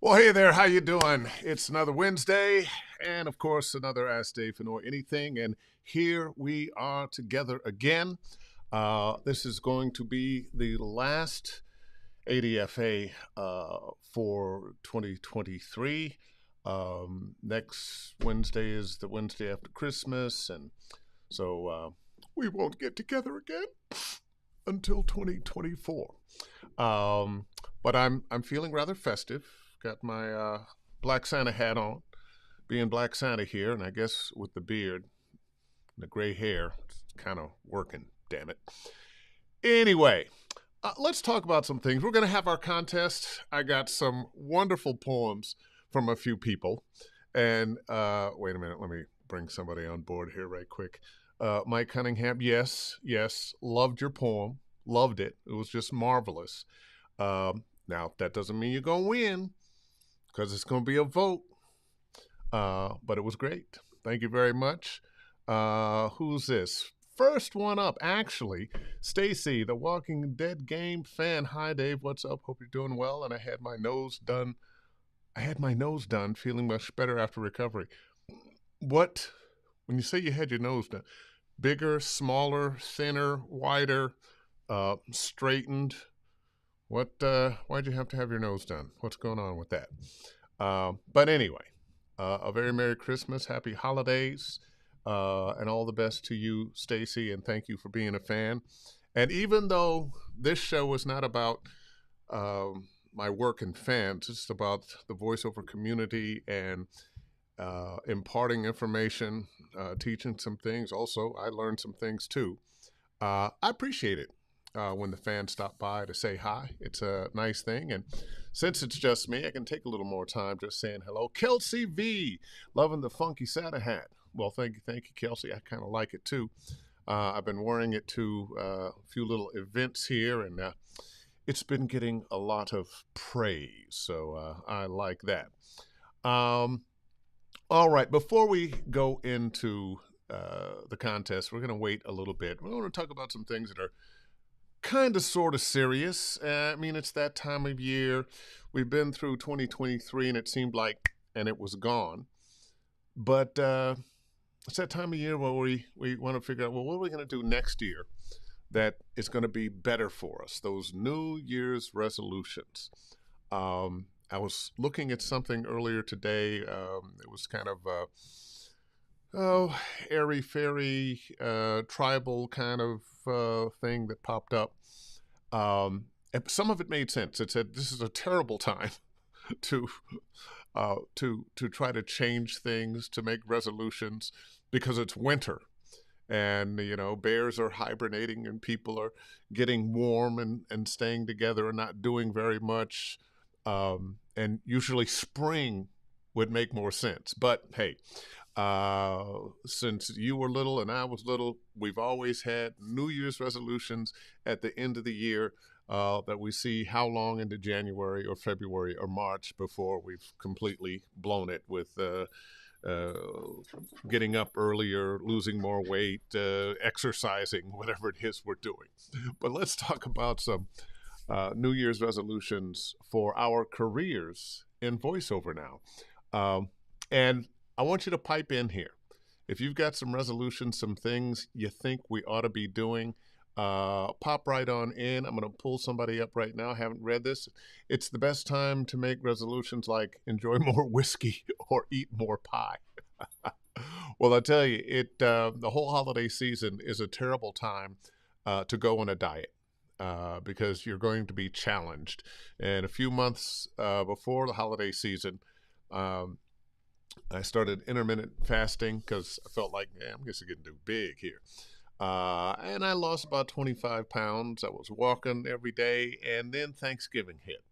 Well, hey there, how you doing? It's another Wednesday, and of course, another Ask Dave for Anything, and here we are together again. This is going to be the last ADFA for 2023. Next Wednesday is the Wednesday after Christmas, and so we won't get together again until 2024. But I'm feeling rather festive. Got my Black Santa hat on, being Black Santa here, and I guess with the beard and the gray hair, it's kind of working, damn it. Anyway, let's talk about some things. We're going to have our contest. I got some wonderful poems from a few people. And wait a minute, let me bring somebody on board here right quick. Mike Cunningham, yes, loved your poem. Loved it. It was just marvelous. Now, that doesn't mean you're going to win, because it's going to be a vote. But it was great. Thank you very much. Who's this? First one up, actually, Stacy, the Walking Dead game fan. Hi, Dave. What's up? Hope you're doing well. And I had my nose done. Feeling much better after recovery. What? When you say you had your nose done, bigger, smaller, thinner, wider, straightened? What? Why'd you have to have your nose done? What's going on with that? But anyway, a very Merry Christmas, Happy Holidays, and all the best to you, Stacy, and thank you for being a fan. And even though this show is not about my work and fans, it's about the voiceover community and imparting information, teaching some things. Also, I learned some things too. I appreciate it. When the fans stop by to say hi. It's a nice thing. And since it's just me, I can take a little more time just saying hello. Kelsey V, loving the funky Santa hat. Well, thank you, Kelsey. I kind of like it too. I've been wearing it to a few little events here, and it's been getting a lot of praise. So I like that. All right, before we go into the contest, we're going to wait a little bit. We're going to talk about some things that are kind of sort of serious. I mean, it's that time of year. We've been through 2023 and it seemed like, and it was gone. But it's that time of year where we want to figure out, well, what are we going to do next year that is going to be better for us? Those New Year's resolutions. I was looking at something earlier today. It was kind of airy-fairy, tribal kind of thing that popped up. And some of it made sense. It said this is a terrible time to try to change things, to make resolutions, because it's winter, and bears are hibernating and people are getting warm and staying together and not doing very much. And usually spring would make more sense. But hey, since you were little and I was little, we've always had New Year's resolutions at the end of the year that we see how long into January or February or March before we've completely blown it with getting up earlier, losing more weight, exercising, whatever it is we're doing. But let's talk about some New Year's resolutions for our careers in voiceover now. And I want you to pipe in here. If you've got some resolutions, some things you think we ought to be doing, pop right on in. I'm going to pull somebody up right now. I haven't read this. It's the best time to make resolutions like enjoy more whiskey or eat more pie. Well, I tell you, the whole holiday season is a terrible time to go on a diet. Because you're going to be challenged. And a few months before the holiday season, I started intermittent fasting because I felt like, I'm just getting too big here. And I lost about 25 pounds. I was walking every day, and then Thanksgiving hit.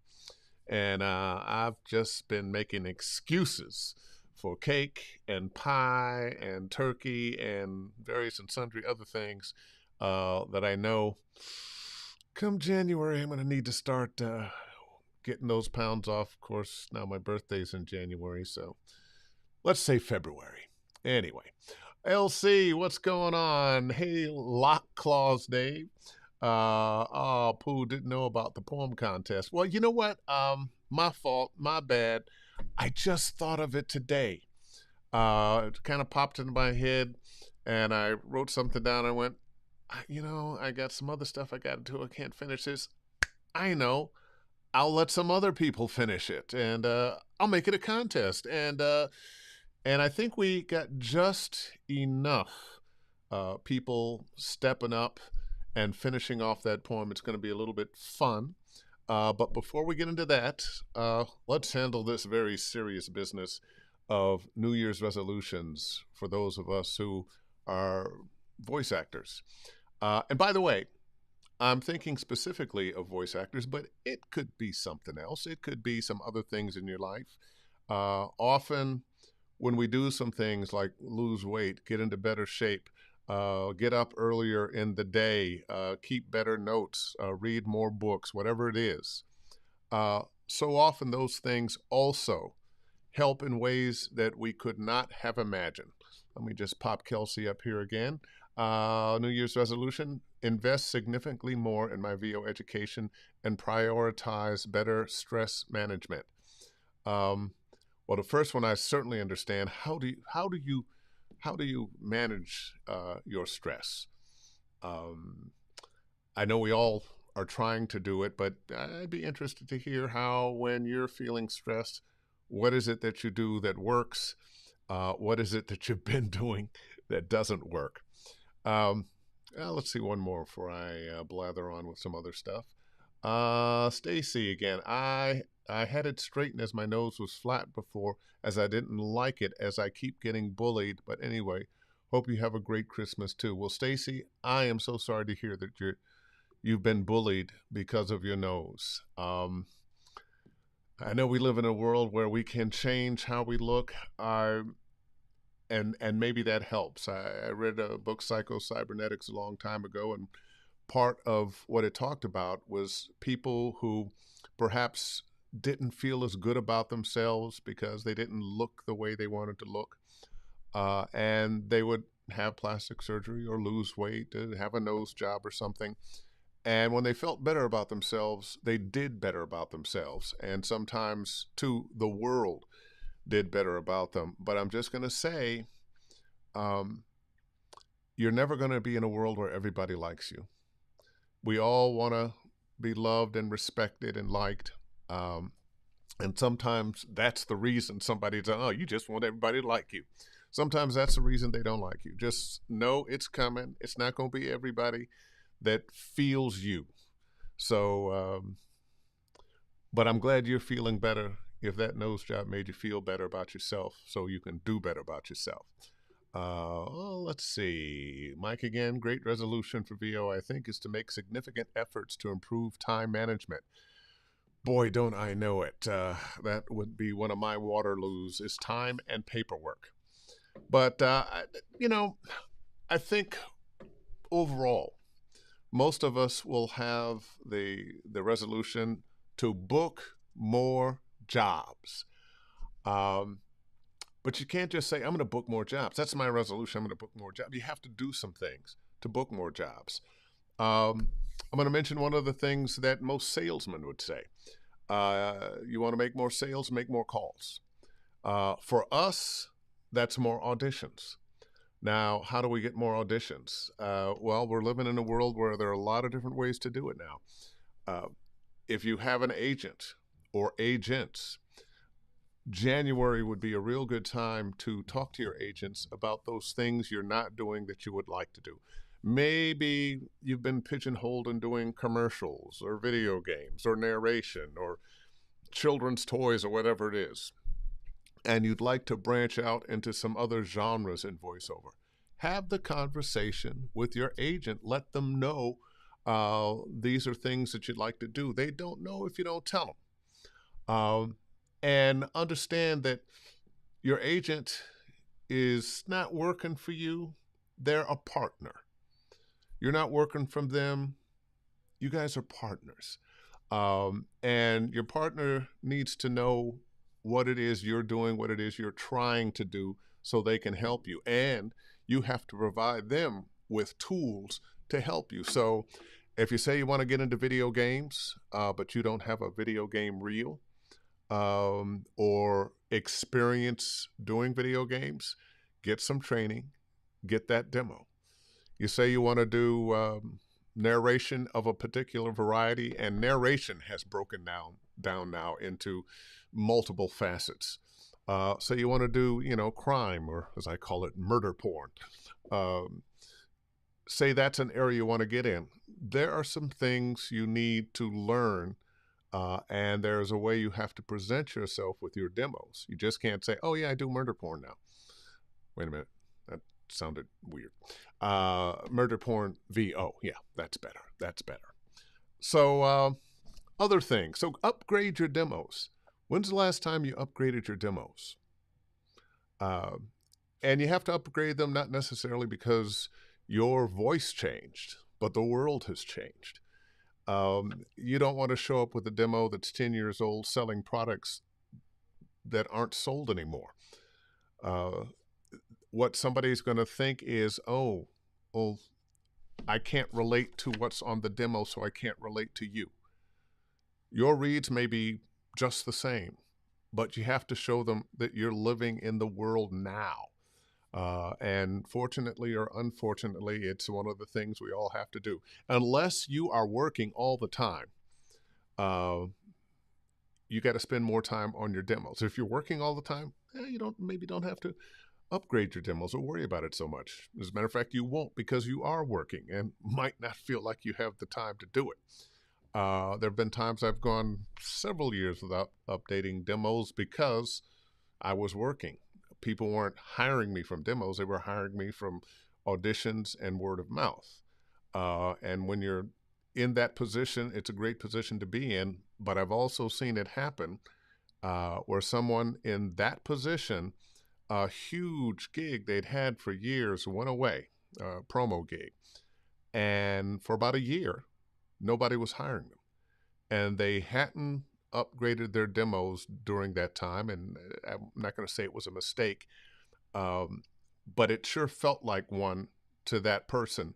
And I've just been making excuses for cake and pie and turkey and various and sundry other things that I know come January, I'm going to need to start getting those pounds off. Of course, now my birthday's in January, so let's say February. Anyway, LC, what's going on? Hey, Lock Claws Dave. Oh, Pooh didn't know about the poem contest. Well, you know what? My fault, my bad. I just thought of it today. It kind of popped into my head, and I wrote something down. I went, I got some other stuff I got to do. I can't finish this. I know. I'll let some other people finish it, and I'll make it a contest. And I think we got just enough people stepping up and finishing off that poem. It's going to be a little bit fun. But before we get into that, let's handle this very serious business of New Year's resolutions for those of us who are voice actors. And by the way, I'm thinking specifically of voice actors, but it could be something else. It could be some other things in your life. Often, when we do some things like lose weight, get into better shape, get up earlier in the day, keep better notes, read more books, whatever it is, so often those things also help in ways that we could not have imagined. Let me just pop Kelsey up here again. New Year's resolution: invest significantly more in my VO education and prioritize better stress management. Well, the first one I certainly understand. How do you manage your stress? I know we all are trying to do it, but I'd be interested to hear how, when you're feeling stressed, what is it that you do that works? What is it that you've been doing that doesn't work? Um, let's see one more before I blather on with some other stuff. Stacy again. I had it straightened as my nose was flat before, as I didn't like it, as I keep getting bullied. But anyway, hope you have a great Christmas too. Well, Stacy, I am so sorry to hear that you've been bullied because of your nose. I know we live in a world where we can change how we look. And maybe that helps. I read a book, Psycho Cybernetics, a long time ago, and part of what it talked about was people who perhaps didn't feel as good about themselves because they didn't look the way they wanted to look. And they would have plastic surgery or lose weight, have a nose job or something. And when they felt better about themselves, they did better about themselves. And sometimes, too, the world did better about them. But I'm just going to say, you're never going to be in a world where everybody likes you. We all want to be loved and respected and liked. And sometimes that's the reason somebody's, oh, you just want everybody to like you. Sometimes that's the reason they don't like you. Just know it's coming. It's not going to be everybody that feels you. So, but I'm glad you're feeling better. If that nose job made you feel better about yourself, so you can do better about yourself. Well, let's see. Mike again. Great resolution for VO, I think, is to make significant efforts to improve time management. Boy, don't I know it. That would be one of my Waterloos, is time and paperwork. But, I think overall, most of us will have the resolution to book more jobs. But you can't just say, I'm going to book more jobs. That's my resolution. I'm going to book more jobs. You have to do some things to book more jobs. I'm going to mention one of the things that most salesmen would say. You want to make more sales, make more calls. For us, that's more auditions. Now, how do we get more auditions? Well, we're living in a world where there are a lot of different ways to do it now. If you have an agent or agents, January would be a real good time to talk to your agents about those things you're not doing that you would like to do. Maybe you've been pigeonholed in doing commercials or video games or narration or children's toys or whatever it is, and you'd like to branch out into some other genres in voiceover. Have the conversation with your agent. Let them know these are things that you'd like to do. They don't know if you don't tell them. And understand that your agent is not working for you. They're a partner. You're not working from them. You guys are partners. And your partner needs to know what it is you're doing, what it is you're trying to do, so they can help you. And you have to provide them with tools to help you. So If you say you want to get into video games, but you don't have a video game reel or experience doing video games, get some training, get that demo. You say you want to do narration of a particular variety, and narration has broken down now into multiple facets. So you want to do, crime, or as I call it, murder porn. Um, Say that's an area you want to get in. There are some things you need to learn, and there's a way you have to present yourself with your demos. You just can't say, "Oh yeah, I do murder porn now." Wait a minute, that sounded weird. Murder porn VO, yeah, that's better. That's better. So other things. So upgrade your demos. When's the last time you upgraded your demos? And you have to upgrade them not necessarily because your voice changed, but the world has changed. You don't want to show up with a demo that's 10 years old selling products that aren't sold anymore. What somebody's going to think is, oh, I can't relate to what's on the demo, so I can't relate to you. Your reads may be just the same, but you have to show them that you're living in the world now. And fortunately or unfortunately, it's one of the things we all have to do. Unless you are working all the time, you got to spend more time on your demos. If you're working all the time, you don't have to upgrade your demos or worry about it so much. As a matter of fact, you won't, because you are working and might not feel like you have the time to do it. There have been times I've gone several years without updating demos because I was working. People weren't hiring me from demos. They were hiring me from auditions and word of mouth. And when you're in that position, it's a great position to be in. But I've also seen it happen where someone in that position, a huge gig they'd had for years, went away, promo gig. And for about a year, nobody was hiring them. And they hadn't upgraded their demos during that time. And I'm not going to say it was a mistake, but it sure felt like one to that person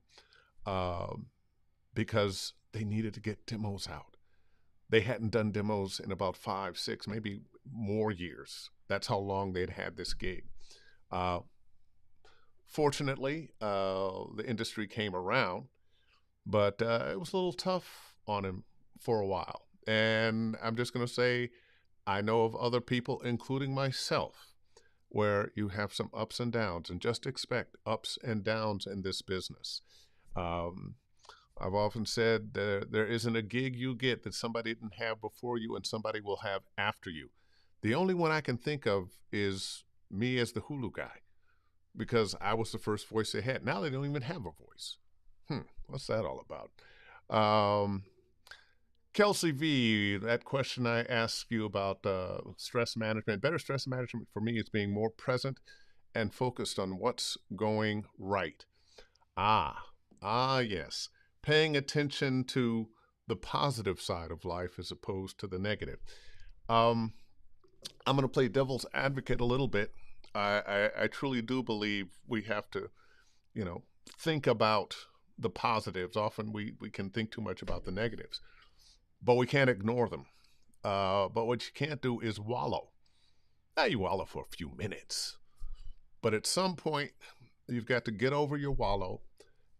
because they needed to get demos out. They hadn't done demos in about 5, 6, maybe more years. That's how long they'd had this gig. Fortunately, the industry came around, but it was a little tough on him for a while. And I'm just going to say, I know of other people, including myself, where you have some ups and downs, and just expect ups and downs in this business. I've often said there isn't a gig you get that somebody didn't have before you and somebody will have after you. The only one I can think of is me as the Hulu guy, because I was the first voice they had. Now they don't even have a voice. What's that all about? Kelsey V, that question I asked you about stress management. Better stress management for me is being more present and focused on what's going right. Yes. Paying attention to the positive side of life as opposed to the negative. I'm going to play devil's advocate a little bit. I truly do believe we have to, think about the positives. Often we can think too much about the negatives, but we can't ignore them. But what you can't do is wallow. You wallow for a few minutes, but at some point you've got to get over your wallow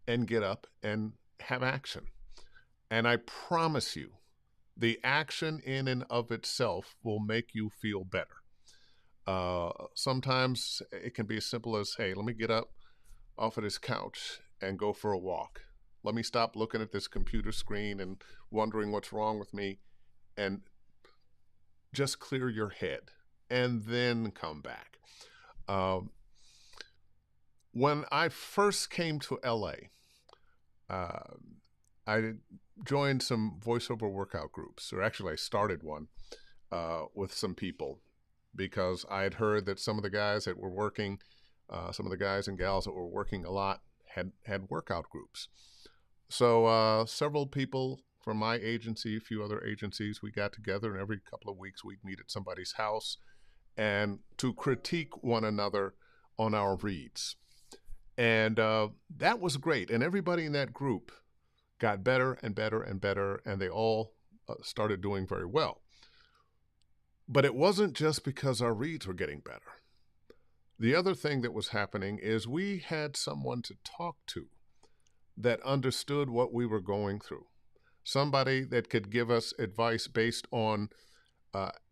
and get up and have action. And I promise you, the action in and of itself will make you feel better. Sometimes it can be as simple as, hey, let me get up off of this couch and go for a walk. Let me stop looking at this computer screen and wondering what's wrong with me, and just clear your head and then come back. When I first came to LA, I joined some voiceover workout groups, or actually I started one with some people, because I had heard that some of the guys that were working, some of the guys and gals that were working a lot had workout groups. So several people from my agency, a few other agencies, we got together, and every couple of weeks we'd meet at somebody's house and to critique one another on our reads. And that was great. And everybody in that group got better and better and better, and they all started doing very well. But it wasn't just because our reads were getting better. The other thing that was happening is we had someone to talk to that understood what we were going through, somebody that could give us advice based on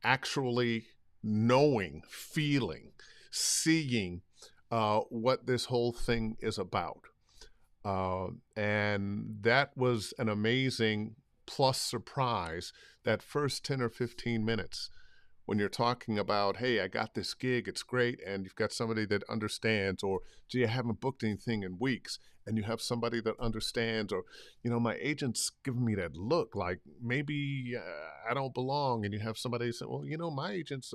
actually knowing, feeling, seeing what this whole thing is about. And that was an amazing plus surprise, that first 10 or 15 minutes when you're talking about, hey, I got this gig, it's great, and you've got somebody that understands, or gee, I haven't booked anything in weeks, and you have somebody that understands, or, my agent's giving me that look like maybe I don't belong, and you have somebody say, well, my agent's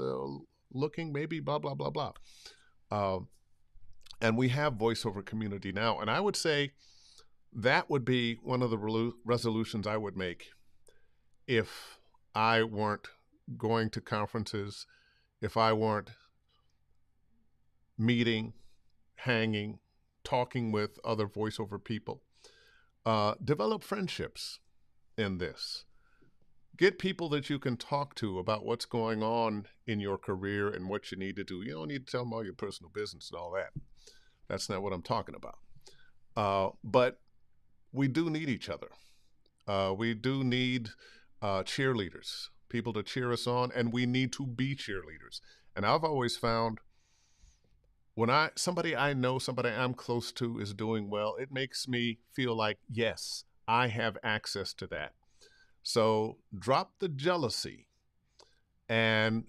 looking, maybe blah, blah, blah, blah. And we have voiceover community now, and I would say that would be one of the resolutions I would make if I weren't going to conferences, if I weren't meeting, hanging, talking with other voiceover people. Develop friendships in this. Get people that you can talk to about what's going on in your career and what you need to do. You don't need to tell them all your personal business and all that. That's not what I'm talking about. But we do need each other. We do need cheerleaders, people to cheer us on, and we need to be cheerleaders. And I've always found when somebody I know, somebody I'm close to is doing well, it makes me feel like, yes, I have access to that. So drop the jealousy and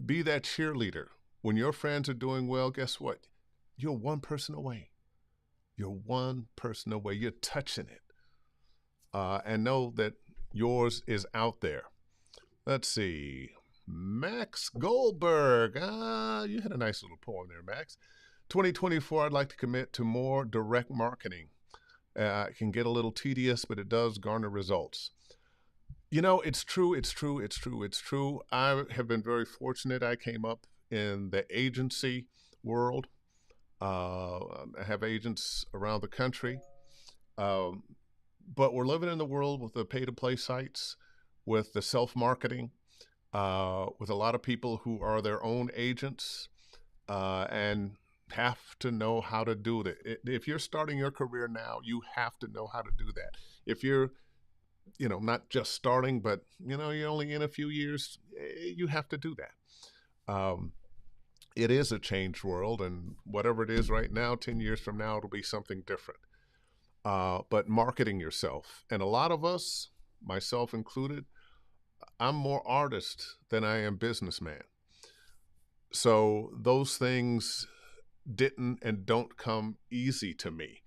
be that cheerleader. When your friends are doing well, guess what? You're one person away. You're one person away. You're touching it. And know that yours is out there. Let's see. Max Goldberg. You had a nice little poem there, Max. 2024, I'd like to commit to more direct marketing. It can get a little tedious, but it does garner results. It's true. I have been very fortunate. I came up in the agency world. I have agents around the country. But we're living in the world with the pay-to-play sites, with the self-marketing, with a lot of people who are their own agents and have to know how to do it. If you're starting your career now, you have to know how to do that. If you're, not just starting, but, you're only in a few years, you have to do that. It is a changed world, and whatever it is right now, 10 years from now, it'll be something different. But marketing yourself. And a lot of us, myself included, I'm more artist than I am businessman. So those things didn't and don't come easy to me.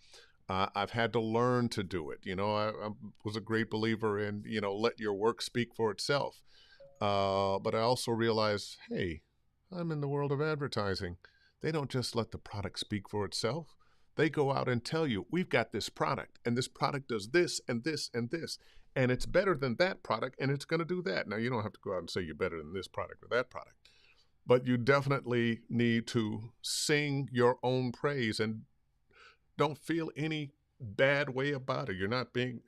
I've had to learn to do it. I was a great believer in, let your work speak for itself. But I also realized, hey, I'm in the world of advertising. They don't just let the product speak for itself. They go out and tell you, we've got this product, and this product does this and this and this, and it's better than that product, and it's going to do that. Now, you don't have to go out and say you're better than this product or that product, but you definitely need to sing your own praise and don't feel any bad way about it. You're not being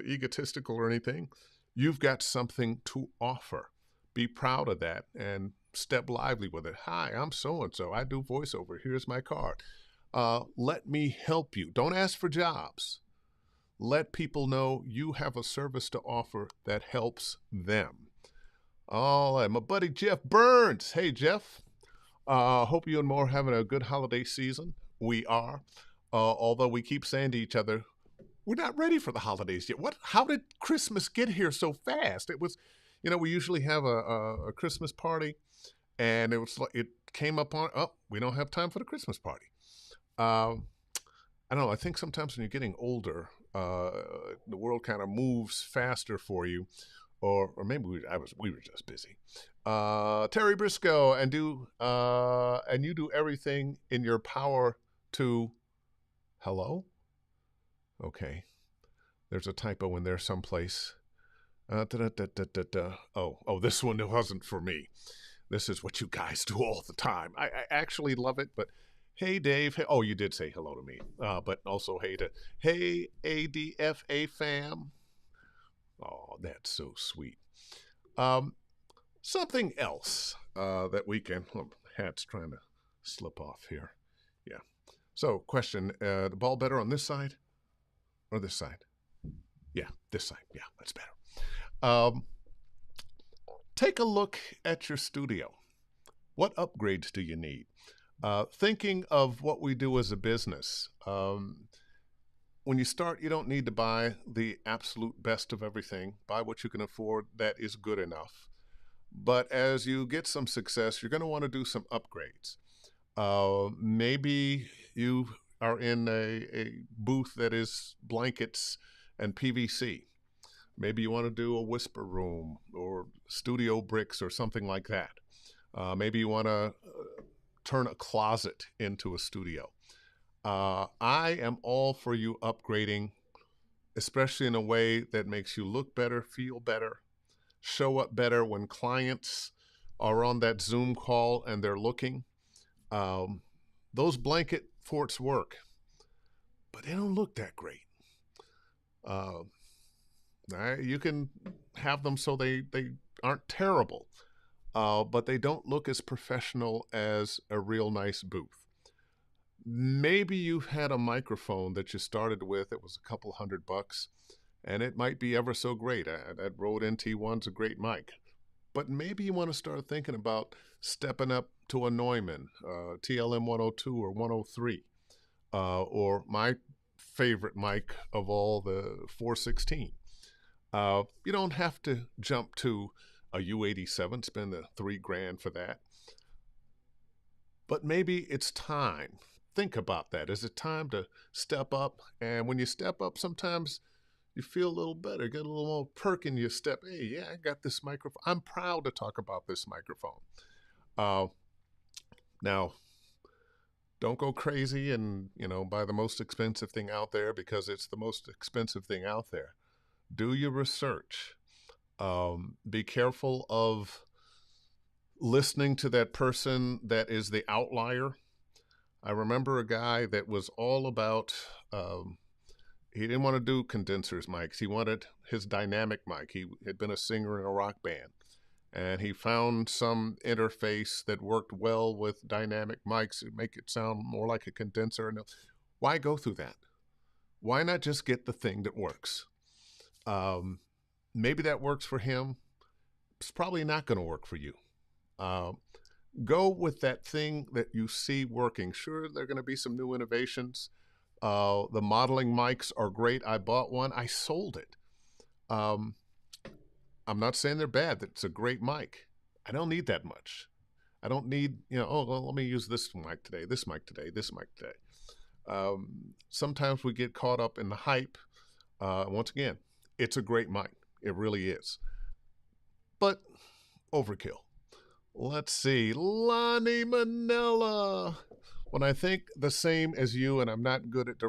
egotistical or anything. You've got something to offer. Be proud of that and step lively with it. Hi, I'm so-and-so. I do voiceover. Here's my card. Let me help you. Don't ask for jobs. Let people know you have a service to offer that helps them. All right, my buddy Jeff Burns. Hey, Jeff. Hope you and more are having a good holiday season. We are. Although we keep saying to each other, we're not ready for the holidays yet. How did Christmas get here so fast? It was, we usually have a Christmas party, and it came up on, we don't have time for the Christmas party. I don't know. I think sometimes when you're getting older, the world kind of moves faster for you, or maybe we were just busy. Terry Briscoe, and you do everything in your power to. Hello? Okay. There's a typo in there someplace. Oh, this one wasn't for me. This is what you guys do all the time. I actually love it, but Hey, Dave. Hey, oh, you did say hello to me, but also hey, ADFA fam. Oh, that's so sweet. Um, Something else that we can. Oh, hat's trying to slip off here. Yeah. So, question: the ball better on this side or this side? Yeah, this side. Yeah, that's better. Um, Take a look at your studio. What upgrades do you need? Thinking of what we do as a business, when you start, you don't need to buy the absolute best of everything. Buy what you can afford that is good enough. But as you get some success, you're going to want to do some upgrades. Maybe you are in a booth that is blankets and PVC. Maybe you want to do a whisper room or studio bricks or something like that. Maybe you want to turn a closet into a studio. I am all for you upgrading, especially in a way that makes you look better, feel better, show up better when clients are on that Zoom call and they're looking. Um, those blanket forts work, but they don't look that great. Uh, you can have them so they aren't terrible, but they don't look as professional as a real nice booth. Maybe you've had a microphone that you started with, it was a couple $100, and it might be ever so great. That Rode NT1's a great mic. But maybe you want to start thinking about stepping up to a Neumann, TLM 102 or 103, or my favorite mic of all, the 416. You don't have to jump to a U87, spend the $3,000 for that. But maybe it's time. Think about that. Is it time to step up? And when you step up, sometimes you feel a little better, get a little more perk in your step. Hey, yeah, I got this microphone. I'm proud to talk about this microphone. Uh, Now, don't go crazy and buy the most expensive thing out there because it's the most expensive thing out there. Do your research. Be careful of listening to that person that is the outlier. I remember a guy that was all about. He didn't want to do condensers mics. He wanted his dynamic mic. He had been a singer in a rock band, and he found some interface that worked well with dynamic mics to make it sound more like a condenser. And why go through that? Why not just get the thing that works? Maybe that works for him. It's probably not going to work for you. Go with that thing that you see working. Sure, there are going to be some new innovations. The modeling mics are great. I bought one. I sold it. I'm not saying they're bad. It's a great mic. I don't need that much. I don't need, oh, well, let me use this mic today, this mic today, this mic today. Sometimes we get caught up in the hype. Once again, it's a great mic. It really is. But overkill. Let's see. Lonnie Manella. When I think the same as you and I'm not good at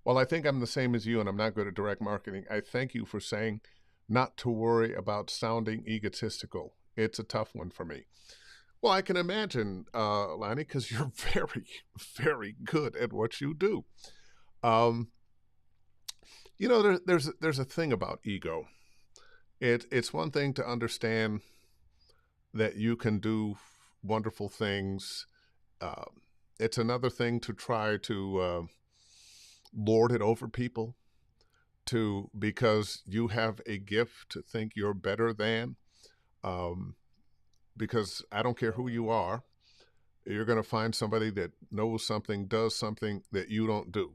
while I think I'm the same as you and I'm not good at direct marketing, I thank you for saying not to worry about sounding egotistical. It's a tough one for me. Well, I can imagine, Lonnie, because you're very, very good at what you do. Um, there's a thing about ego. It's one thing to understand that you can do wonderful things. It's another thing to try to lord it over people, because you have a gift to think you're better than. Because I don't care who you are, you're going to find somebody that knows something, does something that you don't do,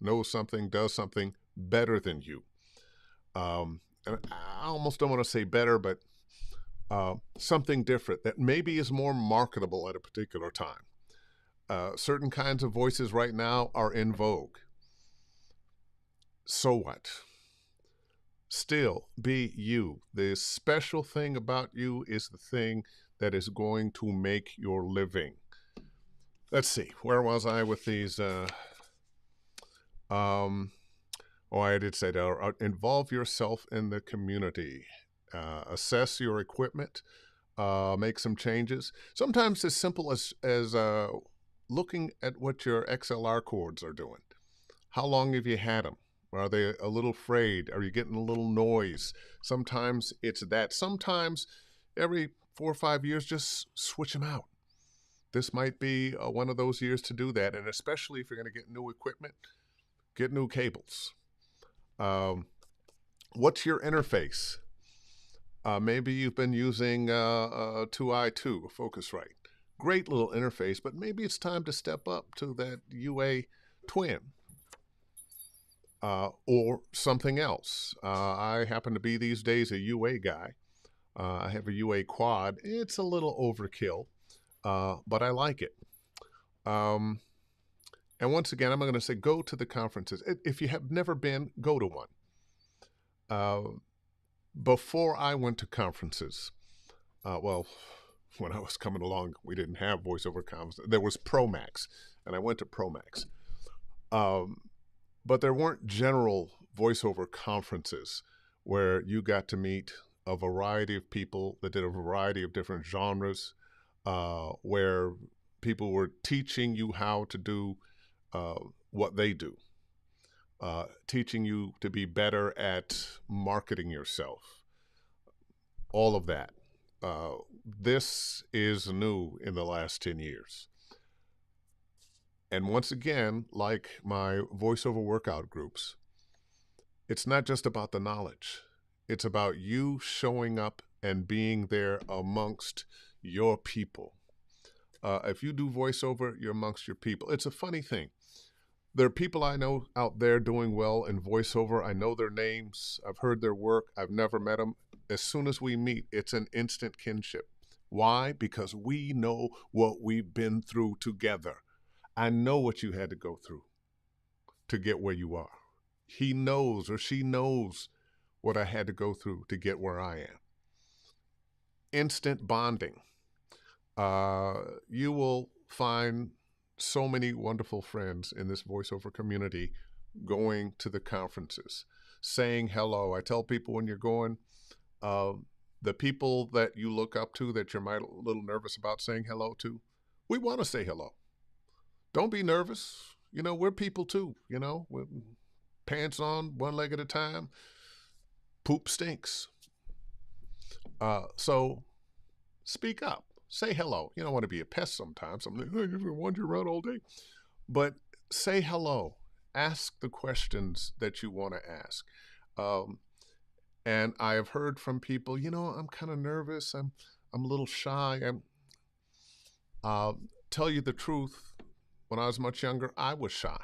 knows something, does something better than you. And I almost don't want to say better, but something different that maybe is more marketable at a particular time. Certain kinds of voices right now are in vogue. So what? Still, be you. The special thing about you is the thing that is going to make your living. Let's see. Where was I with these? I did say that. Involve yourself in the community. Assess your equipment. make some changes. Sometimes as simple as looking at what your XLR cords are doing. How long have you had them? Are they a little frayed? Are you getting a little noise? Sometimes it's that. Sometimes every 4 or 5 years, just switch them out. This might be one of those years to do that. And especially if you're going to get new equipment, get new cables. What's your interface? Maybe you've been using 2i2, Focusrite. Great little interface, but maybe it's time to step up to that UA Twin. Or something else. I happen to be these days a UA guy. I have a UA quad. It's a little overkill, but I like it. And once again, I'm going to say go to the conferences. If you have never been, go to one. Before I went to conferences, when I was coming along, we didn't have voiceover conferences. There was ProMax, and I went to ProMax. But there weren't general voiceover conferences where you got to meet a variety of people that did a variety of different genres, where people were teaching you how to do what they do, teaching you to be better at marketing yourself, all of that. This is new in the last 10 years. And once again, like my voiceover workout groups, it's not just about the knowledge. It's about you showing up and being there amongst your people. If you do voiceover, you're amongst your people. It's a funny thing. There are people I know out there doing well in voiceover. I know their names. I've heard their work. I've never met them. As soon as we meet, it's an instant kinship. Why? Because we know what we've been through together. I know what you had to go through to get where you are. He knows or she knows what I had to go through to get where I am. Instant bonding. You will find so many wonderful friends in this voiceover community going to the conferences, saying hello. I tell people when you're going, the people that you look up to that you're a little nervous about saying hello to, we want to say hello. Don't be nervous. We're people too, with pants on, one leg at a time. Poop stinks. So speak up. Say hello. You don't want to be a pest sometimes. I'm like, hey, you wander around all day. But say hello. Ask the questions that you want to ask. And I have heard from people, I'm kind of nervous. I'm a little shy. Tell you the truth. When I was much younger, I was shy.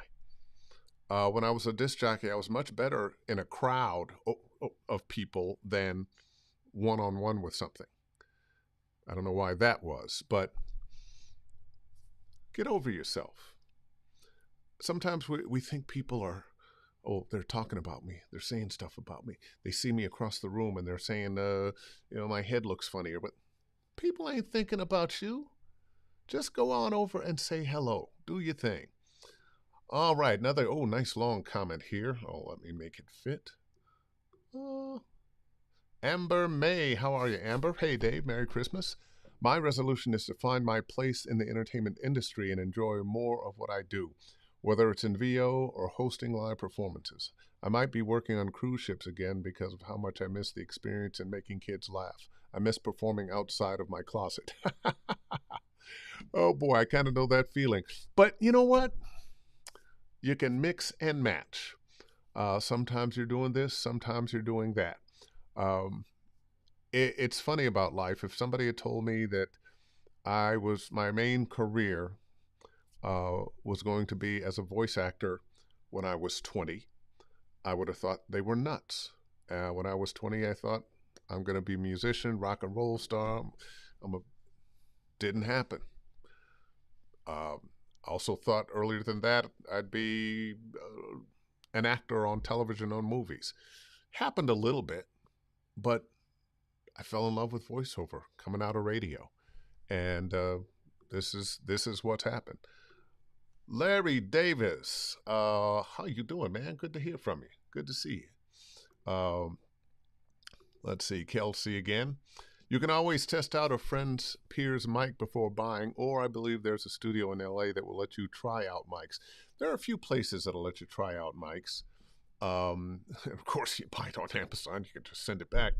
When I was a disc jockey, I was much better in a crowd of people than one-on-one with something. I don't know why that was, but get over yourself. Sometimes we think people are, they're talking about me. They're saying stuff about me. They see me across the room and they're saying, my head looks funnier. But people ain't thinking about you. Just go on over and say hello. Do your thing. All right, another, nice long comment here. Let me make it fit. Amber May, how are you, Amber? Hey, Dave, Merry Christmas. My resolution is to find my place in the entertainment industry and enjoy more of what I do, whether it's in VO or hosting live performances. I might be working on cruise ships again because of how much I miss the experience and making kids laugh. I miss performing outside of my closet. Oh boy, I kind of know that feeling. But you know what? You can mix and match. Sometimes you're doing this, sometimes you're doing that. It's funny about life. If somebody had told me that my main career was going to be as a voice actor when I was 20, I would have thought they were nuts. When I was 20, I thought I'm going to be a musician, rock and roll star. Didn't happen. Also thought earlier than that I'd be an actor on television, on movies. Happened a little bit, but I fell in love with voiceover coming out of radio, and this is what's happened. Larry Davis, how you doing, man? Good to hear from you. Good to see you. Let's see, Kelsey again. You can always test out a friend's peer's mic before buying, or I believe there's a studio in LA that will let you try out mics. There are a few places that'll let you try out mics. Of course, you buy it on Amazon, you can just send it back.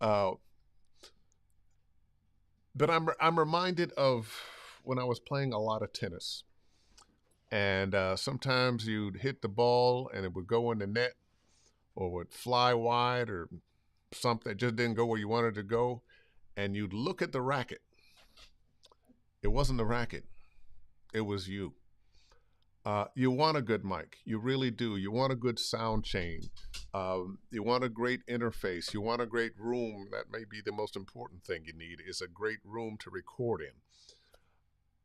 Uh, but I'm reminded of when I was playing a lot of tennis, and sometimes you'd hit the ball and it would go in the net, or would fly wide, or something just didn't go where you wanted to go, and you'd look at the racket. It wasn't the racket; it was you. You want a good mic. You really do. You want a good sound chain. You want a great interface. You want a great room. That may be the most important thing you need, is a great room to record in.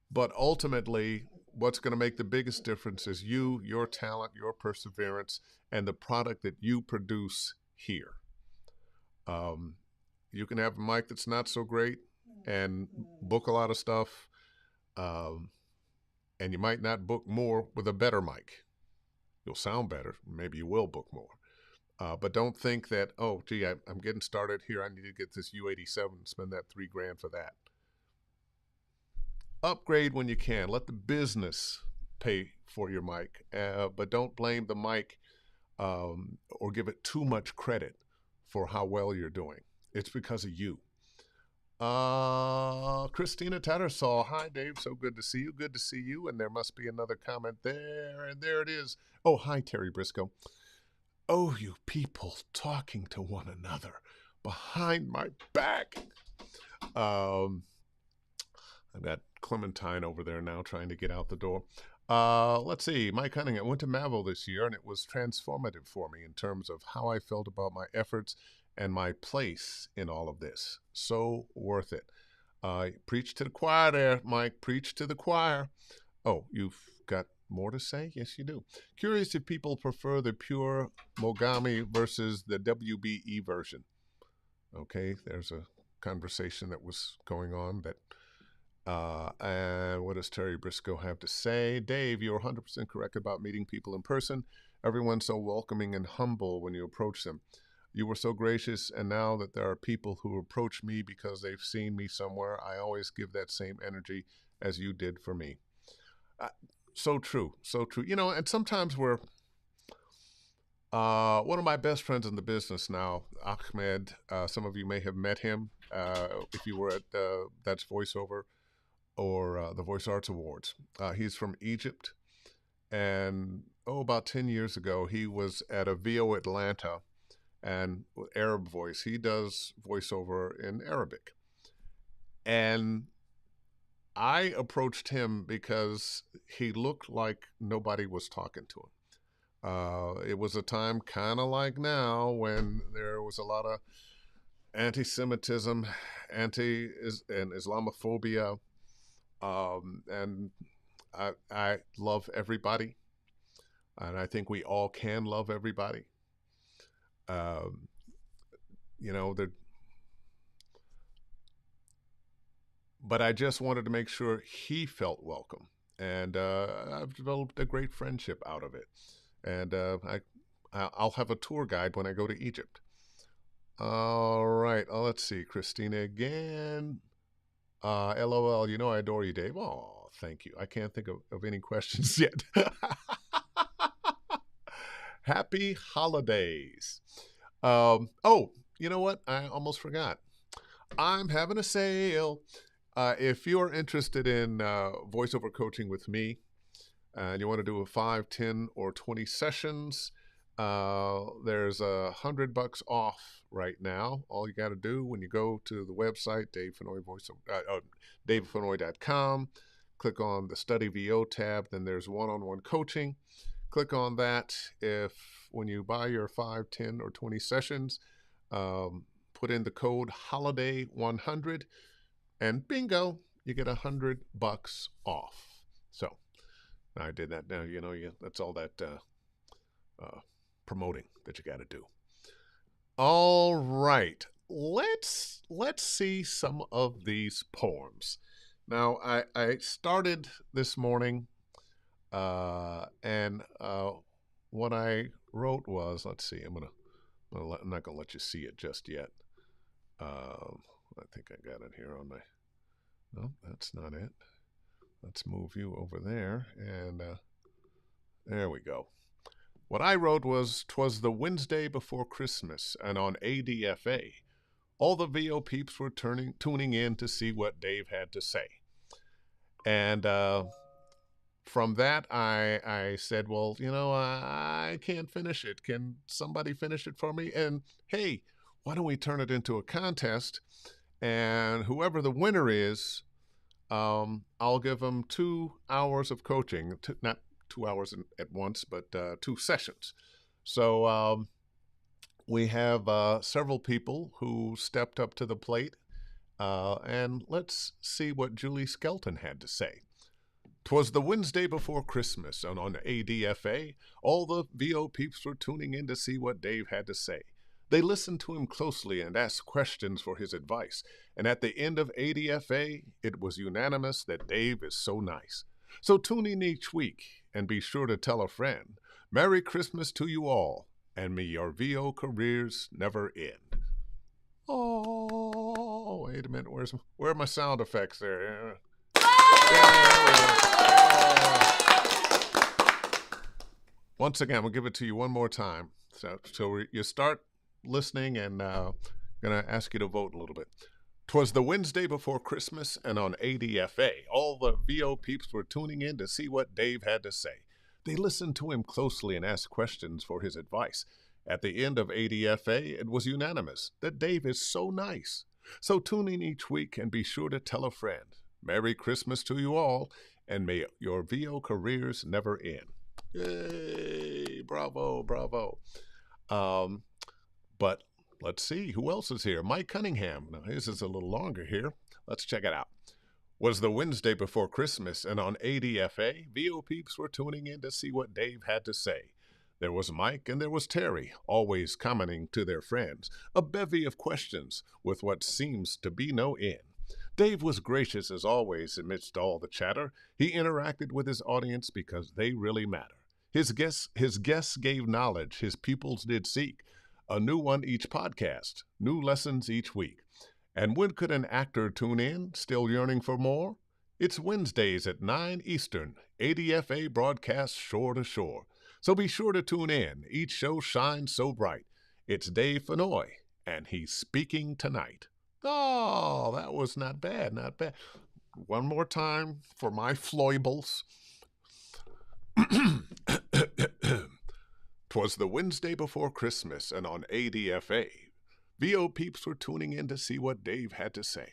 But ultimately, what's going to make the biggest difference is you, your talent, your perseverance, and the product that you produce here. Um, you can have a mic that's not so great and book a lot of stuff. Um, and you might not book more with a better mic. You'll sound better. Maybe you will book more. But don't think that, oh, gee, I'm getting started here. I need to get this U87 and spend that $3,000 for that. Upgrade when you can. Let the business pay for your mic, but don't blame the mic or give it too much credit for how well you're doing. It's because of you. Christina Tattersall. Hi, Dave. So good to see you. Good to see you. And there must be another comment there. And there it is. Oh, hi, Terry Briscoe. Oh, you people talking to one another behind my back. I've got Clementine over there now trying to get out the door. Let's see. Mike Cunningham. I went to Mavel this year, and it was transformative for me in terms of how I felt about my efforts and my place in all of this. So worth it. Preach to the choir there, Mike. Preach to the choir. Oh, you've got more to say? Yes, you do. Curious if people prefer the pure Mogami versus the WBE version. Okay, there's a conversation that was going on that. And what does Terry Briscoe have to say? Dave, you're 100% correct about meeting people in person. Everyone's so welcoming and humble when you approach them. You were so gracious, and now that there are people who approach me because they've seen me somewhere, I always give that same energy as you did for me. So true, so true. You know, and sometimes we're one of my best friends in the business now, Ahmed. Some of you may have met him if you were at That's Voiceover or the Voice Arts Awards. He's from Egypt, and about 10 years ago, he was at a VO Atlanta, and with Arab voice, he does voiceover in Arabic. And I approached him because he looked like nobody was talking to him. It was a time kind of like now when there was a lot of anti-Semitism, and Islamophobia, and I love everybody, and I think we all can love everybody. You know, but I just wanted to make sure he felt welcome, and I've developed a great friendship out of it. And I'll have a tour guide when I go to Egypt. All right, let's see, Christina again. LOL, you know I adore you, Dave. Oh, thank you. I can't think of any questions yet. Happy holidays. Oh, you know what? I almost forgot. I'm having a sale. If you're interested in voiceover coaching with me, and you want to do a 5, 10, or 20 sessions, there's $100 off right now. All you got to do when you go to the website, davefenoy.com, click on the Study VO tab, then there's one-on-one coaching. Click on that. If when you buy your 5, 10, or 20 sessions, put in the code HOLIDAY100, and bingo, you get $100 off. So I did that. Now you know that's all that promoting that you got to do. All right, let's see some of these poems. Now I started this morning, and what I wrote was, let's see, I'm not gonna let you see it just yet. I think I got it here on my... No, that's not it. Let's move you over there, and there we go. What I wrote was, "'Twas the Wednesday before Christmas, and on ADFA, all the VO peeps were tuning in to see what Dave had to say." And from that, I said, well, I can't finish it. Can somebody finish it for me? And hey, why don't we turn it into a contest? And whoever the winner is, I'll give them 2 hours of coaching. Not 2 hours at once, but 2 sessions. So we have several people who stepped up to the plate. And let's see what Julie Skelton had to say. "'Twas the Wednesday before Christmas, and on ADFA, all the VO peeps were tuning in to see what Dave had to say. They listened to him closely and asked questions for his advice, and at the end of ADFA, it was unanimous that Dave is so nice. So tune in each week, and be sure to tell a friend. Merry Christmas to you all, and may your VO careers never end." Oh, wait a minute. Where are my sound effects there? Once again, we'll give it to you one more time. So you start listening, and I'm going to ask you to vote a little bit. "'Twas the Wednesday before Christmas, and on ADFA, all the VO peeps were tuning in to see what Dave had to say. They listened to him closely and asked questions for his advice. At the end of ADFA, it was unanimous that Dave is so nice. So tune in each week and be sure to tell a friend. Merry Christmas to you all, and may your VO careers never end." Yay! Bravo, bravo. But let's see, who else is here? Mike Cunningham. Now, his is a little longer here. Let's check it out. "Was the Wednesday before Christmas, and on ADFA, VO peeps were tuning in to see what Dave had to say. There was Mike and there was Terry, always commenting to their friends, a bevy of questions with what seems to be no end. Dave was gracious as always amidst all the chatter. He interacted with his audience because they really matter. His guests gave knowledge, his pupils did seek. A new one each podcast, new lessons each week. And when could an actor tune in, still yearning for more? It's Wednesdays at 9 Eastern, ADFA broadcasts shore to shore. So be sure to tune in. Each show shines so bright. It's Dave Fenoy, and he's speaking tonight." Oh, that was not bad, not bad. One more time for my foibles. "'Twas the Wednesday before Christmas, and on ADFA, VO peeps were tuning in to see what Dave had to say.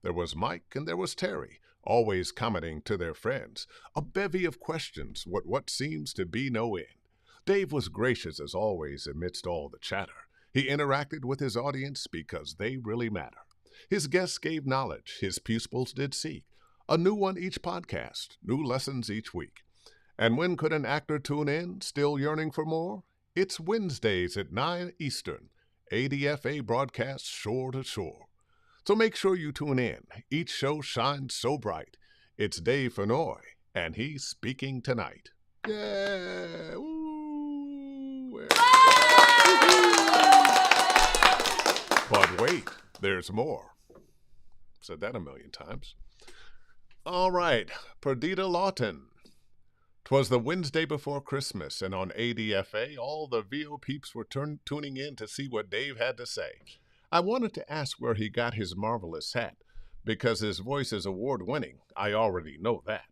There was Mike and there was Terry, always commenting to their friends, a bevy of questions, what seems to be no end. Dave was gracious as always amidst all the chatter. He interacted with his audience because they really matter. His guests gave knowledge, his pupils did seek. A new one each podcast, new lessons each week. And when could an actor tune in, still yearning for more? It's Wednesdays at 9 Eastern, ADFA broadcasts shore to shore. So make sure you tune in. Each show shines so bright. It's Dave Fenoy, and he's speaking tonight." Yeah! Woo! But wait, there's more. Said that a million times. All right, Perdita Lawton. "'Twas the Wednesday before Christmas, and on ADFA, all the VO peeps were tuning in to see what Dave had to say. I wanted to ask where he got his marvelous hat, because his voice is award-winning. I already know that.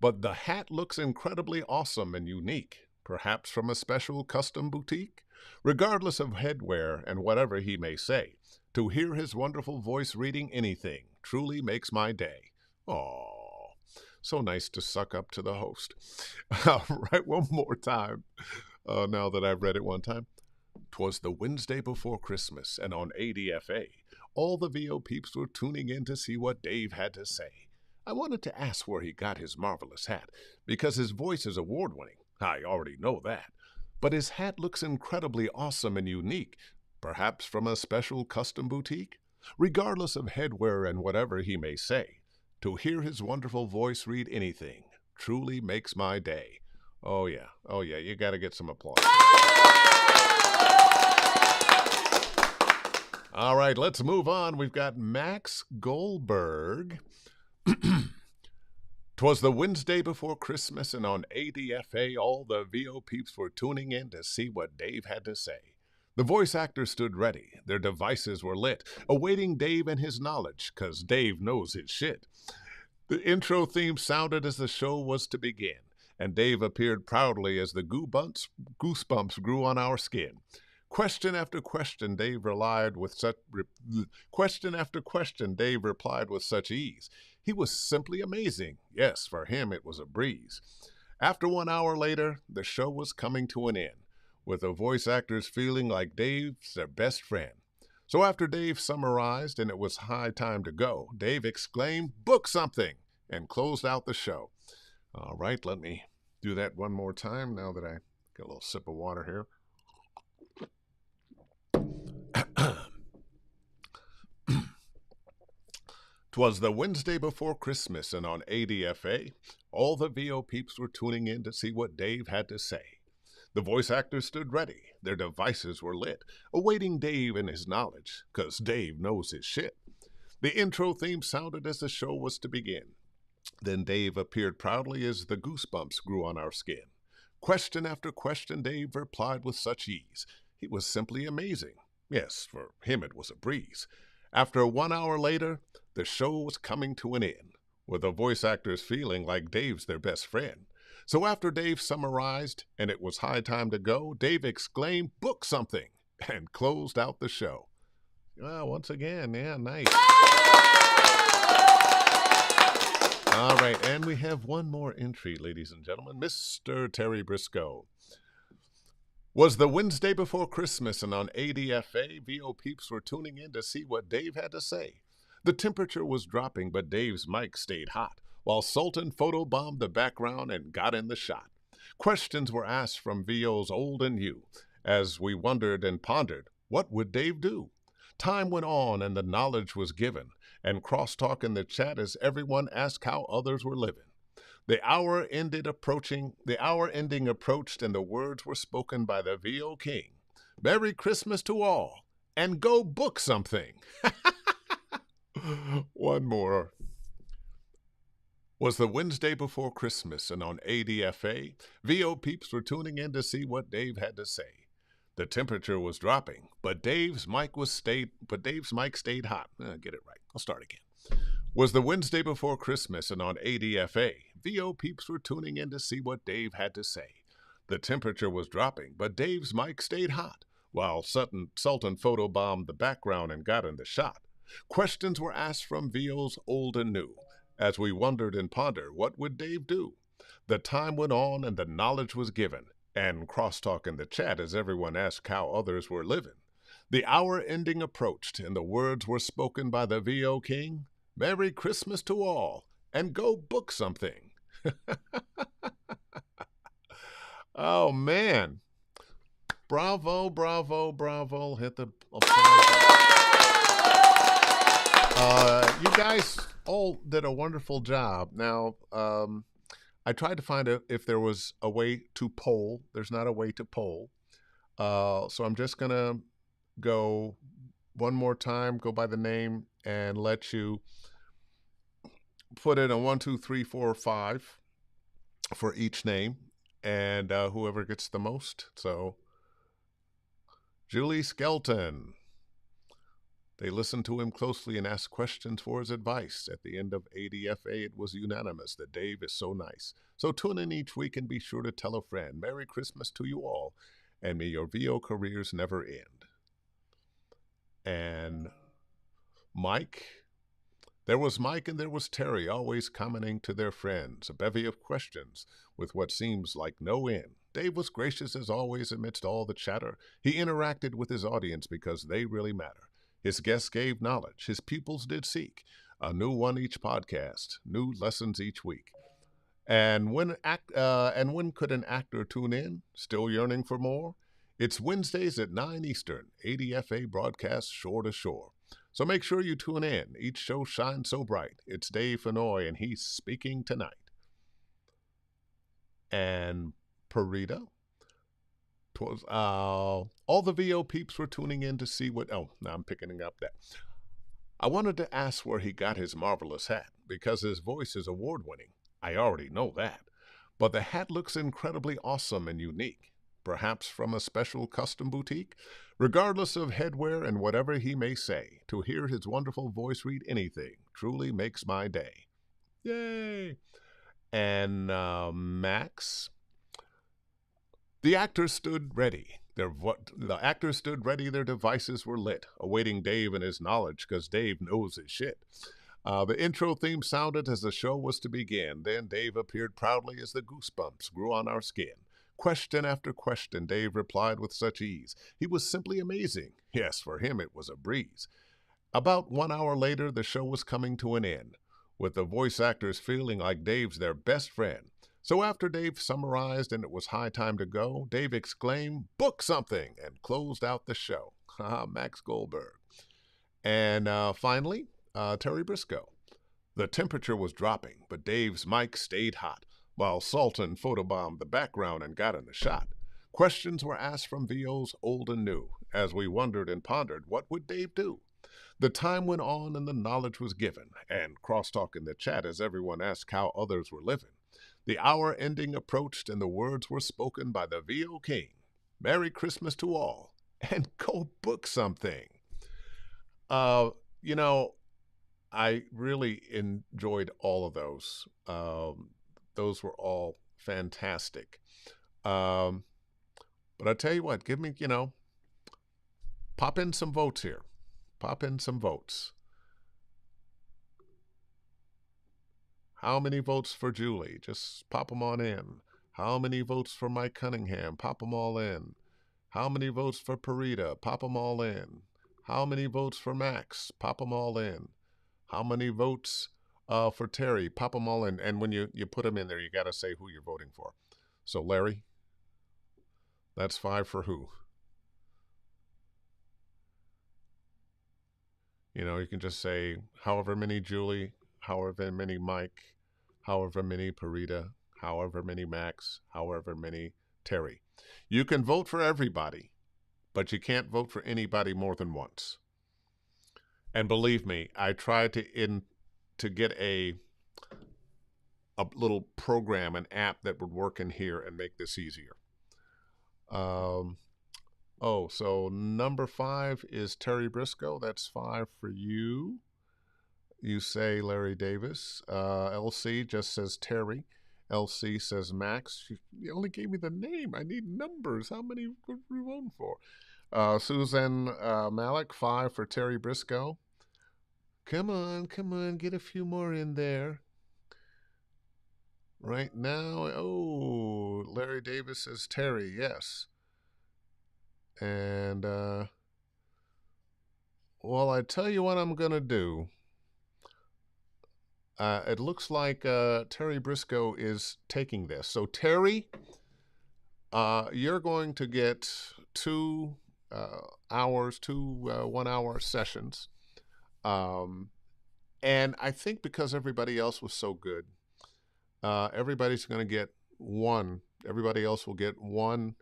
But the hat looks incredibly awesome and unique, perhaps from a special custom boutique? Regardless of headwear and whatever he may say, to hear his wonderful voice reading anything truly makes my day." Oh, so nice to suck up to the host. All right, one more time, now that I've read it one time. "'Twas the Wednesday before Christmas, and on ADFA, all the VO peeps were tuning in to see what Dave had to say. I wanted to ask where he got his marvelous hat, because his voice is award-winning. I already know that. But his hat looks incredibly awesome and unique, perhaps from a special custom boutique? Regardless of headwear and whatever he may say, to hear his wonderful voice read anything truly makes my day." Oh yeah, you got to get some applause. All right, let's move on. We've got Max Goldberg. 'Twas the Wednesday before Christmas, and on ADFA, all the VO peeps were tuning in to see what Dave had to say. The voice actors stood ready. Their devices were lit, awaiting Dave and his knowledge, 'cause Dave knows his shit. The intro theme sounded as the show was to begin, and Dave appeared proudly as the goosebumps grew on our skin. Question after question, Dave replied with such ease. He was simply amazing. Yes, for him it was a breeze. After 1 hour later, the show was coming to an end, with the voice actors feeling like Dave's their best friend. So after Dave summarized and it was high time to go, Dave exclaimed, "Book something!" and closed out the show. All right, let me do that one more time now that I get a little sip of water here. 'Twas the Wednesday before Christmas, and on ADFA, all the VO peeps were tuning in to see what Dave had to say. The voice actors stood ready. Their devices were lit, awaiting Dave and his knowledge, 'cause Dave knows his shit. The intro theme sounded as the show was to begin. Then Dave appeared proudly as the goosebumps grew on our skin. Question after question, Dave replied with such ease. He was simply amazing. Yes, for him it was a breeze. After 1 hour later, the show was coming to an end, with the voice actors feeling like Dave's their best friend. So after Dave summarized and it was high time to go, Dave exclaimed, "Book something!" and closed out the show. Once again, yeah, nice. All right, and we have one more entry, ladies and gentlemen. Mr. Terry Briscoe. Was the Wednesday before Christmas, and on ADFA, VO peeps were tuning in to see what Dave had to say. The temperature was dropping, but Dave's mic stayed hot, while Sultan photobombed the background and got in the shot. Questions were asked from VOs old and new, as we wondered and pondered, what would Dave do? Time went on, and the knowledge was given, and crosstalk in the chat as everyone asked how others were living. The hour ending approached, and the words were spoken by the VO King. Merry Christmas to all, and go book something. One more. Was the Wednesday before Christmas, and on ADFA, VO peeps were tuning in to see what Dave had to say. The temperature was dropping, but Dave's mic stayed hot. Get it right. I'll start again. Was the Wednesday before Christmas, and on ADFA, VO peeps were tuning in to see what Dave had to say. The temperature was dropping, but Dave's mic stayed hot, while Sultan photobombed the background and got in the shot. Questions were asked from VOs old and new, as we wondered and pondered, what would Dave do? The time went on, and the knowledge was given, and crosstalk in the chat as everyone asked how others were living. The hour ending approached, and the words were spoken by the VO King. Merry Christmas to all, and go book something. Oh, man. Bravo, bravo, bravo. Hit the applause. You guys all did a wonderful job. Now, I tried to find out if there was a way to poll. There's not a way to poll. So I'm just going to go one more time, go by the name, and let you put in a 1, 2, 3, 4, 5 for each name, and whoever gets the most. So, Julie Skelton. They listened to him closely and asked questions for his advice. At the end of ADFA, it was unanimous that Dave is so nice. So tune in each week and be sure to tell a friend. Merry Christmas to you all, and may your VO careers never end. And Mike. There was Mike and there was Terry, always commenting to their friends, a bevy of questions with what seems like no end. Dave was gracious as always amidst all the chatter. He interacted with his audience because they really matter. His guests gave knowledge. His pupils did seek. A new one each podcast, new lessons each week. And when could an actor tune in? Still yearning for more? It's Wednesdays at 9 Eastern, ADFA broadcasts shore to shore. So make sure you tune in. Each show shines so bright. It's Dave Fenoy, and he's speaking tonight. And Parita, was all the VO peeps were tuning in to see what. Oh, now I'm picking up that. I wanted to ask where he got his marvelous hat because his voice is award winning. I already know that. But the hat looks incredibly awesome and unique. Perhaps from a special custom boutique? Regardless of headwear and whatever he may say, to hear his wonderful voice read anything truly makes my day. Yay! And Max, the actors stood ready. The actors stood ready. Their devices were lit, awaiting Dave and his knowledge, because Dave knows his shit. The intro theme sounded as the show was to begin. Then Dave appeared proudly as the goosebumps grew on our skin. Question after question, Dave replied with such ease. He was simply amazing. Yes, for him it was a breeze. About 1 hour later, the show was coming to an end, with the voice actors feeling like Dave's their best friend. So after Dave summarized and it was high time to go, Dave exclaimed, "Book something!" and closed out the show. Max Goldberg. And finally, Terry Briscoe. The temperature was dropping, but Dave's mic stayed hot, while Sultan photobombed the background and got in the shot. Questions were asked from VOs old and new, as we wondered and pondered what would Dave do. The time went on and the knowledge was given, and crosstalk in the chat as everyone asked how others were living. The hour ending approached and the words were spoken by the VO King. Merry Christmas to all, and go book something. You know, I really enjoyed all of those. Those were all fantastic. But I tell you what, give me, pop in some votes here. Pop in some votes. How many votes for Julie? Just pop them on in. How many votes for Mike Cunningham? Pop them all in. How many votes for Parita? Pop them all in. How many votes for Max? Pop them all in. How many votes for Terry? Pop them all in. And when you put them in there, you got to say who you're voting for. So Larry, that's 5 for who? You can just say however many Julie, however many Mike, however many Parita, however many Max, however many Terry. You can vote for everybody, but you can't vote for anybody more than once. And believe me, I tried to get a little program, an app that would work in here and make this easier. So number 5 is Terry Briscoe. That's 5 for you. You say Larry Davis. LC just says Terry. LC says Max. You only gave me the name. I need numbers. How many were we voting for? Susan Malik, 5 for Terry Briscoe. Come on, get a few more in there. Right now, Larry Davis says Terry, yes. And, I tell you what I'm going to do. It looks like Terry Briscoe is taking this. So, Terry, you're going to get 2 hours, 2 1-hour sessions. And I think because everybody else was so good, everybody's going to get one. Everybody else will get 1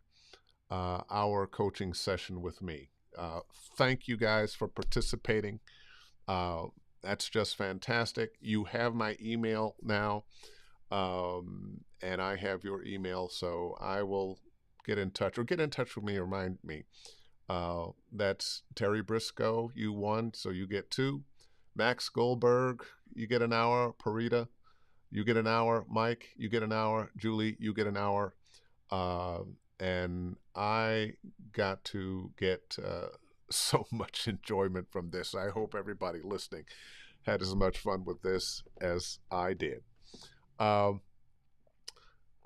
hour coaching session with me. Thank you guys for participating. That's just fantastic. You have my email now, and I have your email, so I will get in touch with me, remind me. That's Terry Briscoe, you won, so you get 2. Max Goldberg, you get an hour. Parita, you get an hour. Mike, you get an hour. Julie, you get an hour. And I got to get so much enjoyment from this. I hope everybody listening had as much fun with this as I did.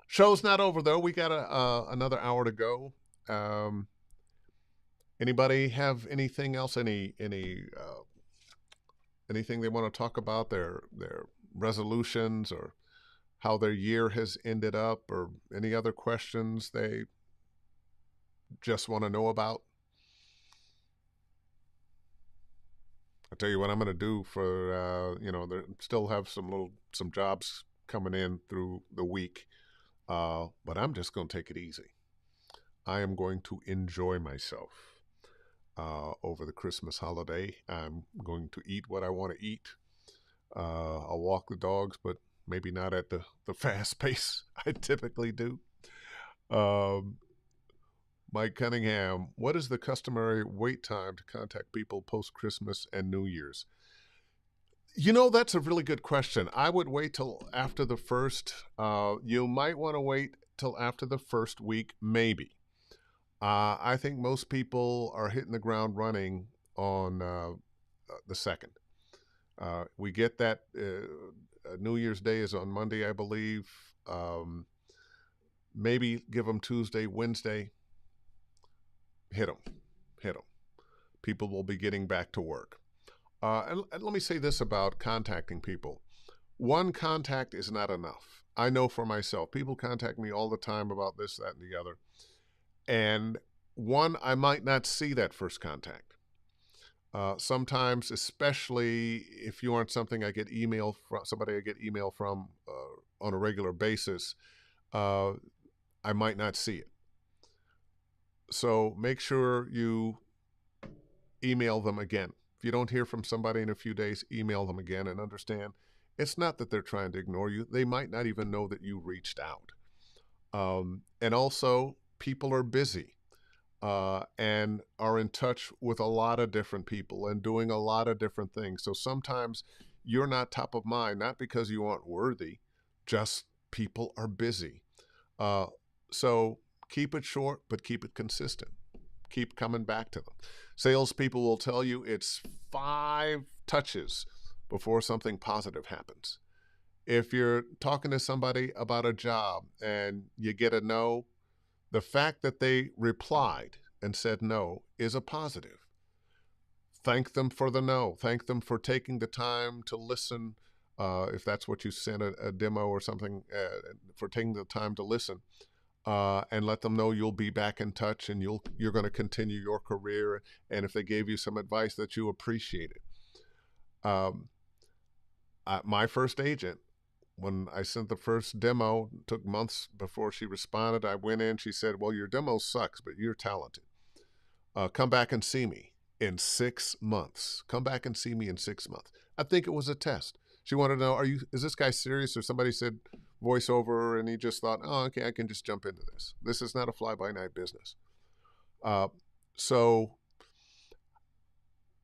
Show's not over, though. We got another hour to go. Anybody have anything else? Anything they want to talk about, their resolutions or how their year has ended up, or any other questions they just want to know about? I'll tell you what I'm going to do for, still have some jobs coming in through the week, but I'm just going to take it easy. I am going to enjoy myself over the Christmas holiday. I'm going to eat what I want to eat. I'll walk the dogs, but maybe not at the fast pace I typically do. Um, Mike Cunningham, what is the customary wait time to contact people post Christmas and New Year's? That's a really good question. I would wait till after the first. You might want to wait till after the first week, maybe. I think most people are hitting the ground running on the second. We get that New Year's Day is on Monday, I believe. Maybe give them Tuesday, Wednesday. Hit them, hit them. People will be getting back to work. And let me say this about contacting people. One contact is not enough. I know for myself, people contact me all the time about this, that, and the other. And one, I might not see that first contact. Sometimes, especially if you aren't something I get email from somebody I get email from on a regular basis, I might not see it. So make sure you email them again. If you don't hear from somebody in a few days, email them again and understand it's not that they're trying to ignore you. They might not even know that you reached out. And also, people are busy and are in touch with a lot of different people and doing a lot of different things. So sometimes you're not top of mind, not because you aren't worthy, just people are busy. So keep it short, but keep it consistent. Keep coming back to them. Salespeople will tell you it's 5 touches before something positive happens. If you're talking to somebody about a job and you get a no, the fact that they replied and said no is a positive. Thank them for the no. Thank them for taking the time to listen. If that's what you sent a demo or something, for taking the time to listen. And let them know you'll be back in touch and you're going to continue your career. And if they gave you some advice, that you appreciate it. My first agent, when I sent the first demo, took months before she responded. I went in, she said, well, your demo sucks, but you're talented. Come back and see me in 6 months. Come back and see me in 6 months. I think it was a test. She wanted to know, is this guy serious? Or somebody said voiceover and he just thought, oh, okay, I can just jump into this. This is not a fly-by-night business. So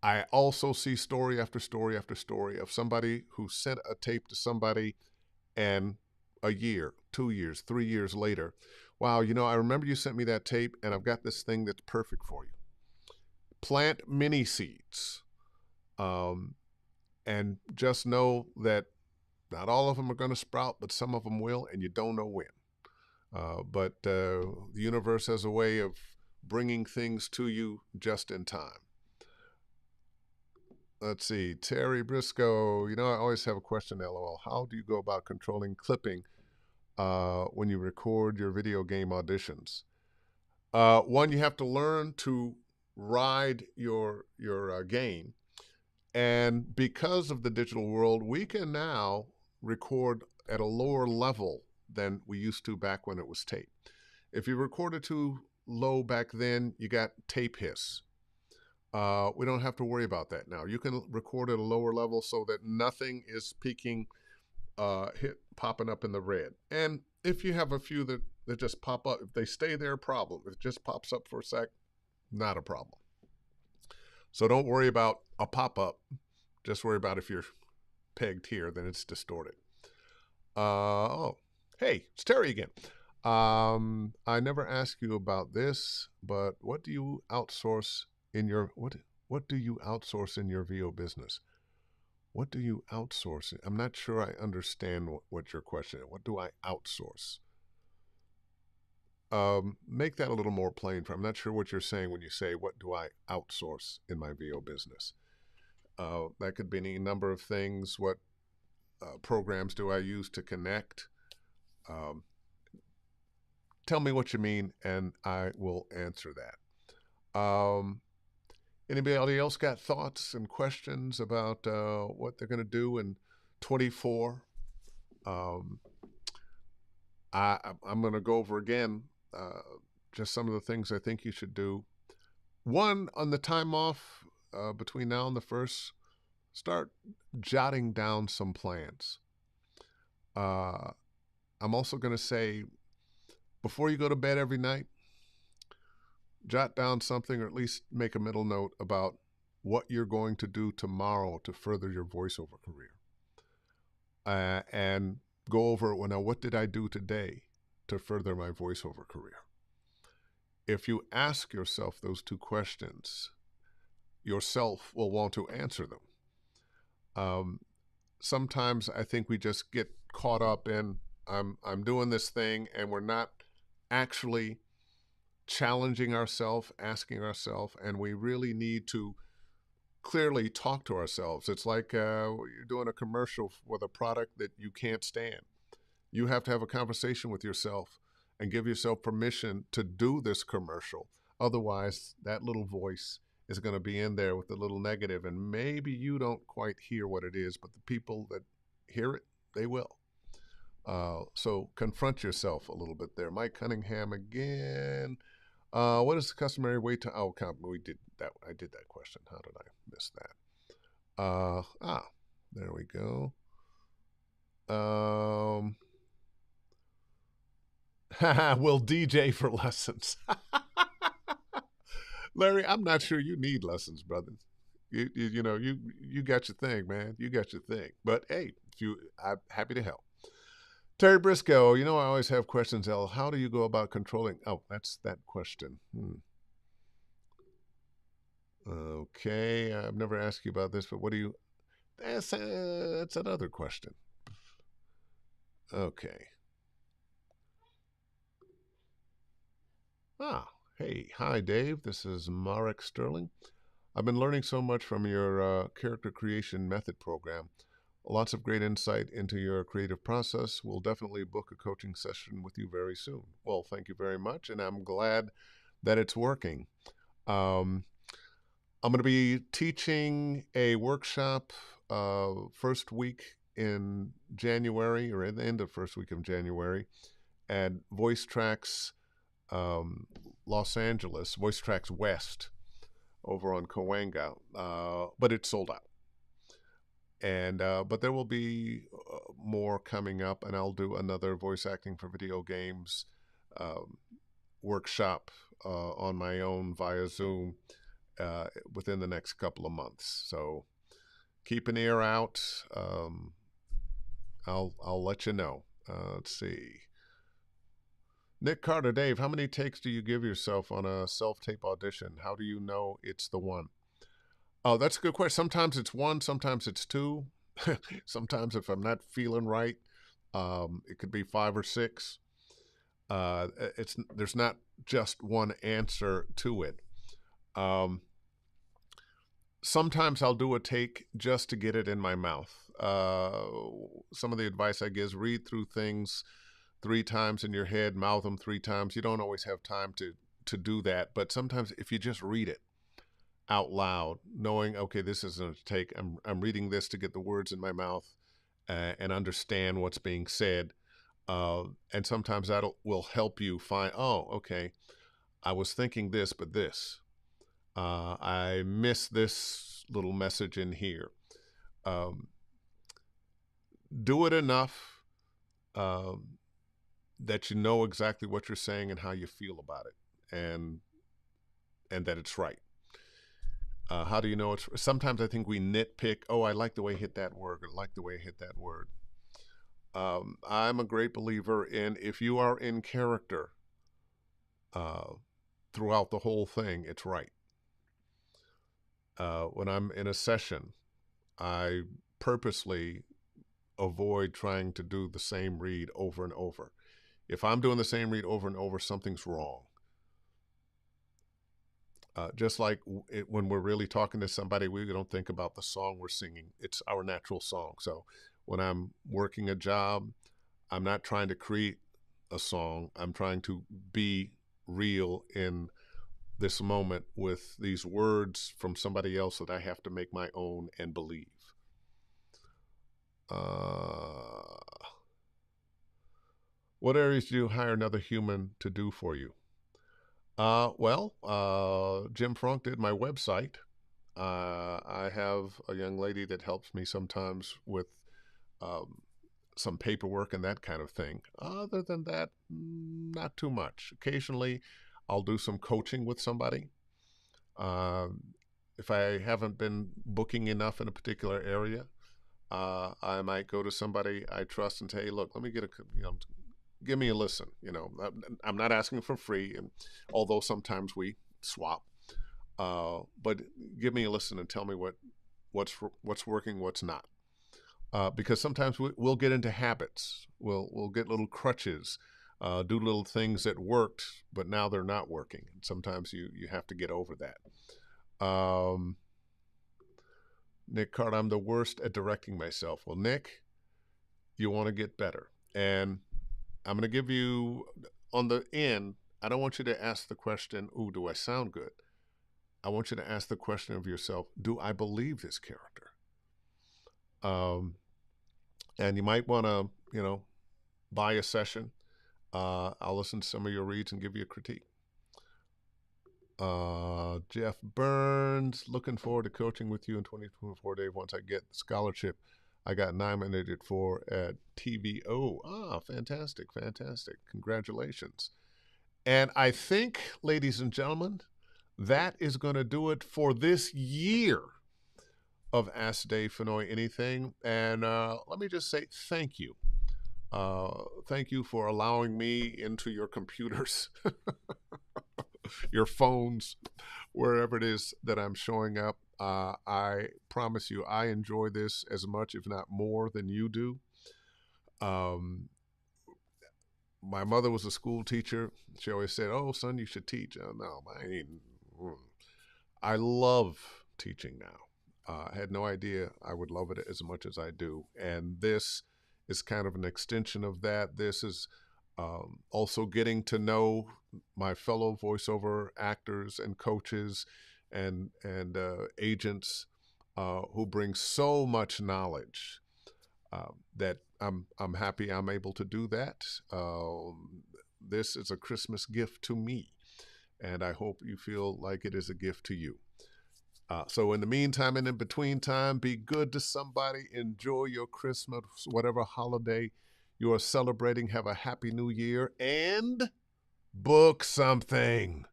I also see story after story after story of somebody who sent a tape to somebody and a year, 2 years, 3 years later, wow, I remember you sent me that tape and I've got this thing that's perfect for you. Plant mini seeds. And just know that not all of them are going to sprout, but some of them will, and you don't know when. But the universe has a way of bringing things to you just in time. Let's see. Terry Briscoe, I always have a question, LOL. How do you go about controlling clipping when you record your video game auditions? One, you have to learn to ride your game. And because of the digital world, we can now record at a lower level than we used to back when it was tape. If you recorded too low back then, you got tape hiss. We don't have to worry about that now. You can record at a lower level so that nothing is peaking, popping up in the red. And if you have a few that just pop up, if they stay there, problem. If it just pops up for a sec, not a problem. So don't worry about a pop-up. Just worry about if you're pegged here, then it's distorted. Hey, it's Terry again. I never asked you about this, but what do you outsource in your what do you outsource in your VO business? What do you outsource? I'm not sure I understand what your question is. What do I outsource? Make that a little more plain. I'm not sure what you're saying when you say, what do I outsource in my VO business? That could be any number of things. What programs do I use to connect? Tell me what you mean, and I will answer that. Anybody else got thoughts and questions about what they're going to do in 24? I'm going to go over again just some of the things I think you should do. One, on the time off between now and the first, start jotting down some plans. I'm also going to say, before you go to bed every night, jot down something or at least make a mental note about what you're going to do tomorrow to further your voiceover career. And go over, well, now, what did I do today to further my voiceover career? If you ask yourself those two questions, yourself will want to answer them. Sometimes I think we just get caught up in, I'm doing this thing, and we're not actually challenging ourselves, asking ourselves, and we really need to clearly talk to ourselves. It's like you're doing a commercial with a product that you can't stand. You have to have a conversation with yourself and give yourself permission to do this commercial. Otherwise, that little voice is going to be in there with the little negative, and maybe you don't quite hear what it is, but the people that hear it, they will. So confront yourself a little bit there. Mike Cunningham again. What is the customary wait time? Oh, we did that. I did that question. How did I miss that? There we go. Will DJ for lessons. Larry, I'm not sure you need lessons, brother. You got your thing, man. You got your thing. But hey, I'm happy to help. Terry Briscoe, I always have questions, L. How do you go about controlling? Oh, that's that question. Okay, I've never asked you about this, but what do you... That's another question. Okay. Hey, hi, Dave. This is Marek Sterling. I've been learning so much from your character creation method program. Lots of great insight into your creative process. We'll definitely book a coaching session with you very soon. Well, thank you very much, and I'm glad that it's working. I'm going to be teaching a workshop first week in January, or at the end of first week of January, at Voice Tracks Los Angeles, Voice Tracks West, over on Cahuenga, but it's sold out. And but there will be more coming up, and I'll do another voice acting for video games workshop on my own via Zoom within the next couple of months. So keep an ear out. I'll let you know. Let's see. Nick Carter, Dave, how many takes do you give yourself on a self-tape audition? How do you know it's the one? Oh, that's a good question. Sometimes it's one, sometimes it's two. Sometimes if I'm not feeling right, it could be 5 or 6. There's not just one answer to it. Sometimes I'll do a take just to get it in my mouth. Some of the advice I give is read through things 3 times in your head, mouth them 3 times. You don't always have time to do that, but sometimes if you just read it out loud, knowing, okay, this is a take, I'm reading this to get the words in my mouth and understand what's being said. And sometimes that will help you find, oh, okay, I was thinking this, but this. I missed this little message in here. Do it enough that you know exactly what you're saying and how you feel about it, and that it's right. How do you know it's... Sometimes I think we nitpick, oh, I like the way I hit that word, or I like the way I hit that word. I'm a great believer in, if you are in character throughout the whole thing, it's right. When I'm in a session, I purposely avoid trying to do the same read over and over. If I'm doing the same read over and over, something's wrong. Just like when we're really talking to somebody, we don't think about the song we're singing. It's our natural song. So when I'm working a job, I'm not trying to create a song. I'm trying to be real in this moment with these words from somebody else that I have to make my own and believe. What areas do you hire another human to do for you? Jim Frunk did my website. I have a young lady that helps me sometimes with um, some paperwork and that kind of thing. Other than that, not too much. Occasionally, I'll do some coaching with somebody. If I haven't been booking enough in a particular area, I might go to somebody I trust and say, "Hey, look, let me get a give me a listen." I'm not asking for free, and although sometimes we swap, but give me a listen and tell me what's working, what's not. Because sometimes we'll get into habits. We'll get little crutches, do little things that worked, but now they're not working. And sometimes you have to get over that. Nick Card, I'm the worst at directing myself. Well, Nick, you want to get better, and I'm going to give you on the end. I don't want you to ask the question, "Ooh, do I sound good?" I want you to ask the question of yourself, "Do I believe this character?" Um, and you might want to, buy a session. I'll listen to some of your reads and give you a critique. Jeff Burns, looking forward to coaching with you in 2024, Dave. Once I get the scholarship I got nominated for at TVO. Fantastic, fantastic. Congratulations. And I think, ladies and gentlemen, that is going to do it for this year of Ask Dave Fenoy Anything. And let me just say thank you. Thank you for allowing me into your computers, your phones, wherever it is that I'm showing up. I promise you, I enjoy this as much, if not more, than you do. Um, my mother was a school teacher. She always said, "Oh, son, you should teach." No, I love teaching now. I had no idea I would love it as much as I do. And this is kind of an extension of that. This is also getting to know my fellow voiceover actors and coaches and agents who bring so much knowledge that I'm happy I'm able to do that. This is a Christmas gift to me, and I hope you feel like it is a gift to you. So in the meantime and in between time, be good to somebody. Enjoy your Christmas, whatever holiday you are celebrating. Have a happy new year and book something.